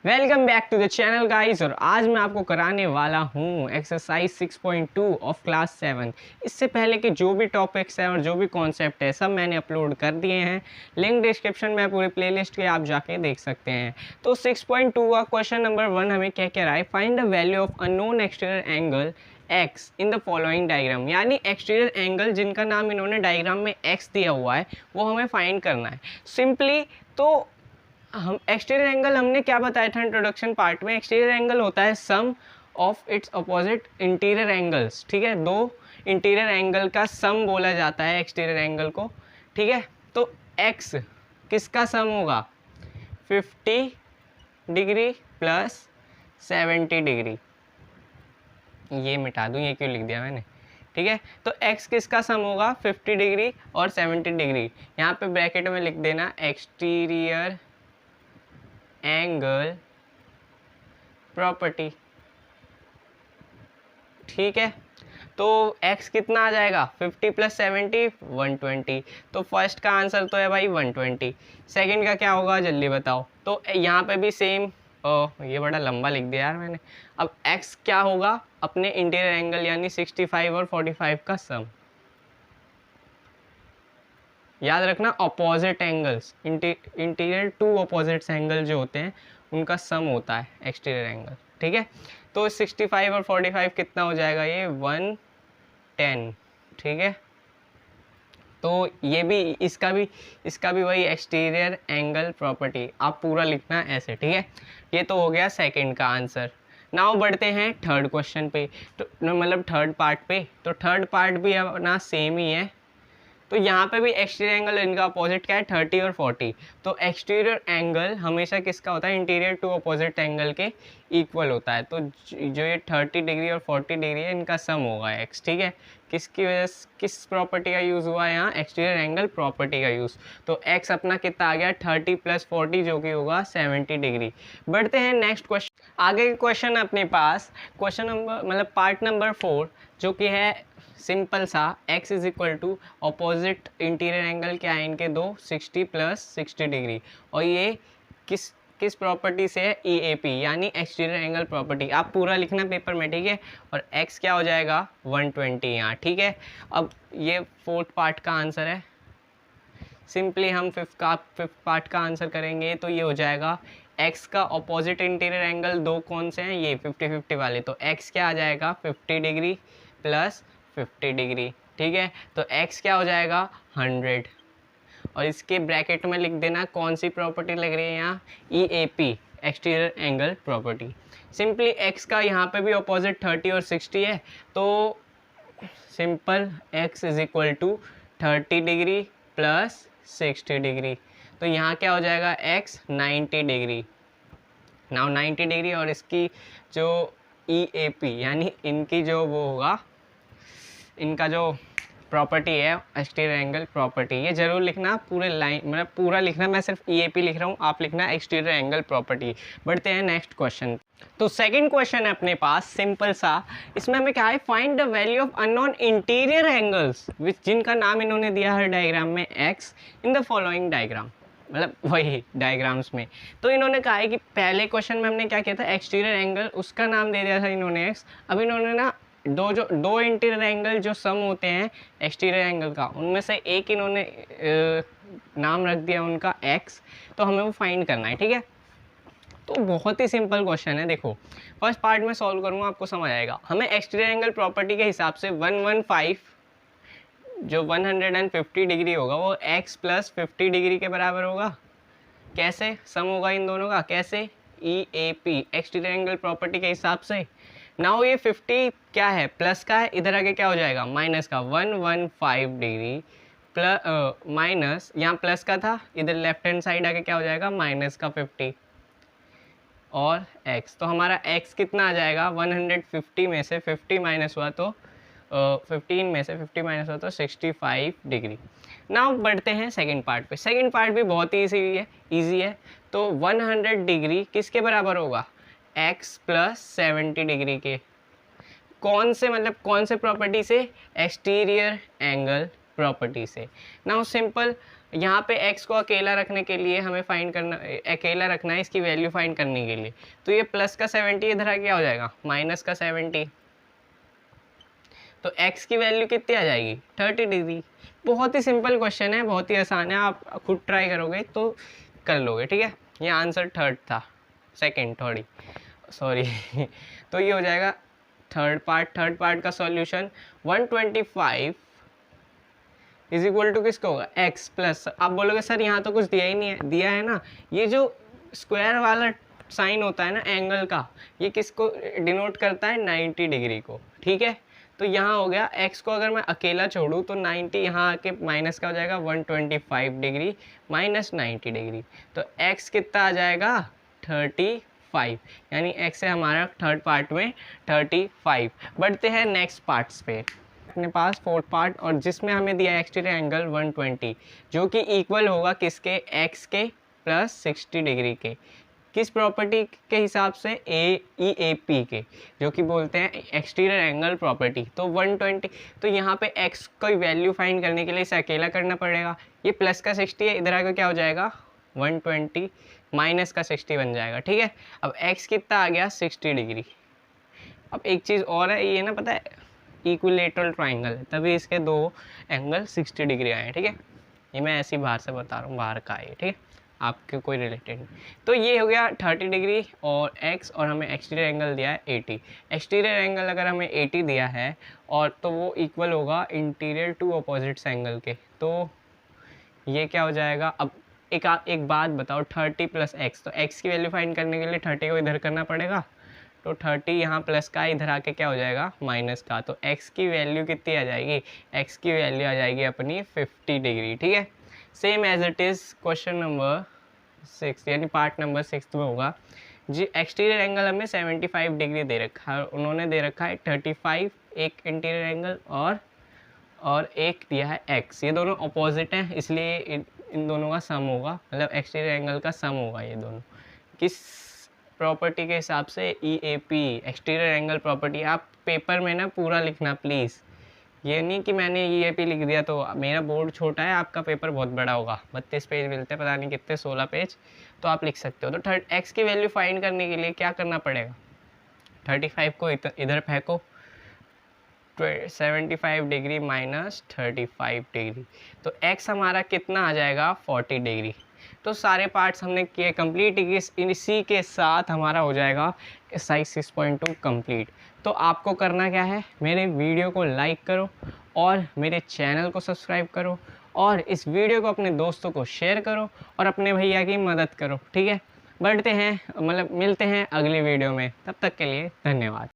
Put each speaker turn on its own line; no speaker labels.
Welcome back to the channel guys. और आज मैं आपको कराने वाला हूँ एक्सरसाइज 6.2 ऑफ क्लास 7। इससे पहले कि जो भी टॉपिक्स हैं और जो भी कॉन्सेप्ट है सब मैंने अपलोड कर दिए हैं। लिंक डिस्क्रिप्शन में पूरी प्लेलिस्ट के आप जाके देख सकते हैं। तो 6.2 का क्वेश्चन नंबर 1 हमें क्या कह रहा है, find the value of unknown exterior angle x in the following diagram. यानी एक्सटीरियर एंगल जिनका नाम इन्होंने डायग्राम में x दिया हुआ है वो हमें फाइंड करना है सिंपली। तो हम एक्सटीरियर एंगल हमने क्या बताया था इंट्रोडक्शन पार्ट में, एक्सटीरियर एंगल होता है sum of its opposite interior angles. ठीक है, दो इंटीरियर एंगल का सम बोला जाता है एक्सटीरियर एंगल को। ठीक है, तो x किसका सम होगा, 50 डिग्री प्लस 70 डिग्री। ये मिटा दूँ, ये क्यों लिख दिया मैंने। ठीक है, तो x किसका सम होगा, 50 डिग्री और 70 डिग्री। यहाँ पे ब्रैकेट में लिख देना एक्सटीरियर एंगल प्रॉपर्टी। ठीक है, तो x कितना आ जाएगा, 50 प्लस 70 120। तो फर्स्ट का आंसर तो है भाई 120। सेकंड का क्या होगा जल्दी बताओ। तो यहाँ पे भी सेम, ये बड़ा लंबा लिख दिया यार मैंने। अब x क्या होगा, अपने इंटीरियर एंगल यानी 65 और 45 का सम। याद रखना opposite angles, interior to opposite angle जो होते हैं उनका सम होता है एक्सटीरियर एंगल। ठीक है, तो 65 और 45 कितना हो जाएगा, ये 110। ठीक है, तो ये भी इसका भी वही एक्सटीरियर एंगल प्रॉपर्टी, आप पूरा लिखना ऐसे। ठीक है, ये तो हो गया सेकंड का आंसर। नाउ बढ़ते हैं थर्ड क्वेश्चन पे, तो मतलब थर्ड पार्ट पे। तो थर्ड पार्ट भी अपना सेम ही है। तो यहाँ पे भी एक्सटीरियर एंगल इनका अपोजिट क्या है, 30 और 40। तो एक्सटीरियर एंगल हमेशा किसका होता है, इंटीरियर टू अपोजिट एंगल के इक्वल होता है। तो जो ये 30 डिग्री और 40 डिग्री है इनका सम होगा x। ठीक है, किसकी वजह से, किस प्रॉपर्टी का यूज़ हुआ है यहाँ, एक्सटीरियर एंगल प्रॉपर्टी का यूज़। तो x अपना कितना आ गया, 30 प्लस 40 जो कि होगा 70 डिग्री। बढ़ते हैं नेक्स्ट क्वेश्चन। आगे क्वेश्चन अपने पास क्वेश्चन नंबर मतलब पार्ट नंबर 4 जो कि है सिंपल सा, x is equal to opposite interior angle क्या है इनके दो, 60 प्लस 60 डिग्री। और ये किस प्रॉपर्टी से है, EAP यानी एक्सटीरियर एंगल प्रॉपर्टी। आप पूरा लिखना पेपर में। ठीक है, और x क्या हो जाएगा 120 यहाँ। ठीक है, अब ये फोर्थ पार्ट का आंसर है। सिंपली हम फिफ्थ पार्ट का आंसर करेंगे तो ये हो जाएगा x का अपोजिट इंटीरियर एंगल दो कौन से हैं, ये 50-50 वाले। तो x क्या आ जाएगा, 50 डिग्री प्लस 50 डिग्री। ठीक है, तो x क्या हो जाएगा 100। और इसके ब्रैकेट में लिख देना कौन सी प्रॉपर्टी लग रही है यहाँ, EAP exterior angle property. Simply x का यहाँ पे भी अपोजिट 30 और 60 है। तो simple x is equal to 30 degree plus 60 degree. तो यहाँ क्या हो जाएगा x 90 डिग्री। नाउ 90 डिग्री और इसकी जो EAP यानी इनकी जो वो होगा, इनका जो प्रॉपर्टी है एक्सटीरियर एंगल प्रॉपर्टी, ये जरूर लिखना पूरे लाइन, मतलब पूरा लिखना। मैं सिर्फ EAP लिख रहा हूँ, आप लिखना एक्सटीरियर एंगल प्रॉपर्टी। बढ़ते हैं नेक्स्ट क्वेश्चन। तो सेकंड क्वेश्चन है अपने पास सिंपल सा। इसमें हमें क्या है, find the value of unknown interior angles which जिनका नाम इन्होंने दिया है डायग्राम में x in the following diagram, मतलब वही डायग्राम्स में। तो इन्होंने कहा है कि पहले क्वेश्चन में हमने क्या किया था, एक्सटीरियर एंगल उसका नाम दे दिया था इन्होंने x। अब इन्होंने ना दो इंटीरियर एंगल जो सम होते हैं एक्सटीरियर एंगल का, उनमें से एक इन्होंने नाम रख दिया उनका x। तो हमें वो फाइंड करना है। ठीक है, तो बहुत ही सिंपल क्वेश्चन है। देखो फर्स्ट पार्ट में सॉल्व करूँगा, आपको समझ आएगा। हमें एक्सटीरियर एंगल प्रॉपर्टी के हिसाब से 115 जो 150 डिग्री होगा वो x प्लस 50 डिग्री के बराबर होगा। कैसे सम होगा इन दोनों का, कैसे, EAP एक्सटीरियर एंगल प्रॉपर्टी के हिसाब से। नाउ ये 50 क्या है, प्लस का है, इधर आगे क्या हो जाएगा माइनस का, 115 डिग्री प्लस माइनस, यहाँ प्लस का था, इधर लेफ्ट हैंड साइड आके क्या हो जाएगा माइनस का 50 और x। तो हमारा x कितना आ जाएगा, 150 में से 50 माइनस हुआ तो 15 में से 50 माइनस हुआ तो 65 डिग्री। नाउ बढ़ते हैं सेकंड पार्ट पे। सेकंड पार्ट भी बहुत ही ईजी है। तो 100 डिग्री किसके बराबर होगा, x प्लस 70 डिग्री के। कौन से, मतलब कौन से प्रॉपर्टी से, एक्सटीरियर एंगल प्रॉपर्टी से। नाउ सिंपल यहाँ पे x को अकेला रखने के लिए हमें फाइंड करना, अकेला रखना है इसकी वैल्यू फाइंड करने के लिए। तो ये प्लस का 70 इधर आ क्या हो जाएगा माइनस का 70, तो x की वैल्यू कितनी आ जाएगी 30 डिग्री। बहुत ही सिंपल क्वेश्चन है, बहुत ही आसान है, आप खुद ट्राई करोगे तो कर लोगे, ठीक है। ये आंसर थर्ड था, सेकंड थर्ड सॉरी तो ये हो जाएगा थर्ड पार्ट का सॉल्यूशन 125 इज इक्वल टू किसका होगा x प्लस, आप बोलोगे सर यहाँ तो कुछ दिया ही नहीं है, दिया है ना, ये जो स्क्वायर वाला साइन होता है ना एंगल का, ये किसको डिनोट करता है 90 डिग्री को, ठीक है। तो यहाँ हो गया x को अगर मैं अकेला छोड़ूँ तो 90 यहाँ आके माइनस का हो जाएगा 125 डिग्री माइनस 90 डिग्री, तो x कितना आ जाएगा 35, यानी x है हमारा थर्ड पार्ट में 35। बढ़ते हैं नेक्स्ट पार्ट्स पे, अपने पास फोर्थ पार्ट और जिसमें हमें दिया एक्सटीरियर एंगल 120 जो कि इक्वल होगा किसके x के प्लस 60 डिग्री के, किस प्रॉपर्टी के हिसाब से EAP के, जो कि बोलते हैं एक्सटीरियर एंगल प्रॉपर्टी। तो 120, तो यहाँ पे x की वैल्यू फाइंड करने के लिए इसे अकेला करना पड़ेगा, ये प्लस का 60 है, इधर आकर क्या हो जाएगा 120 माइनस का 60 बन जाएगा, ठीक है। अब x कितना आ गया 60 डिग्री। अब एक चीज़ और है, ये ना पता है इक्विलेटरल ट्राइंगल है, तभी इसके दो एंगल 60 डिग्री आए, ठीक है। ये मैं ऐसे ही बाहर से बता रहा हूँ, बाहर का है, ठीक है, आपके कोई रिलेटेड नहीं। तो ये हो गया 30 डिग्री और x, और हमें एक्सटीरियर एंगल दिया है 80। एक्सटीरियर एंगल अगर हमें 80 दिया है और तो वो इक्वल होगा इंटीरियर टू अपोजिट्स एंगल के, तो ये क्या हो जाएगा। अब एक बात बताओ 30 प्लस x, तो x की वैल्यू फाइंड करने के लिए 30 को इधर करना पड़ेगा, तो 30 यहाँ प्लस का इधर आके क्या हो जाएगा माइनस का, तो x की वैल्यू कितनी आ जाएगी, x की वैल्यू आ जाएगी अपनी 50 डिग्री, ठीक है। Same as it is question number 6 यानी पार्ट नंबर 6 में होगा जी। एक्सटीरियर एंगल हमें 75 डिग्री दे रखा है, उन्होंने दे रखा है 35 एक इंटीरियर एंगल और एक दिया है x, ये दोनों अपोजिट हैं इसलिए इन दोनों का सम होगा, मतलब एक्सटीरियर एंगल का सम होगा ये दोनों, किस प्रॉपर्टी के हिसाब से EAP एक्सटीरियर एंगल प्रॉपर्टी। आप पेपर में ना पूरा लिखना प्लीज़, ये नहीं कि मैंने EAP लिख दिया, तो मेरा बोर्ड छोटा है आपका पेपर बहुत बड़ा होगा, 32 पेज मिलते हैं पता नहीं कितने 16 पेज, तो आप लिख सकते हो। तो x की वैल्यू फाइंड करने के लिए क्या करना पड़ेगा, 35 को इधर फेंको, 75 डिग्री माइनस 35 डिग्री, तो x हमारा कितना आ जाएगा 40 डिग्री। तो सारे पार्ट्स हमने किए कंप्लीट, इसी के साथ हमारा हो जाएगा एक्सरसाइज 6.2 कंप्लीट। तो आपको करना क्या है, मेरे वीडियो को लाइक करो और मेरे चैनल को सब्सक्राइब करो और इस वीडियो को अपने दोस्तों को शेयर करो और अपने भैया की मदद करो, ठीक है। बढ़ते हैं, मतलब मिलते हैं अगली वीडियो में, तब तक के लिए धन्यवाद।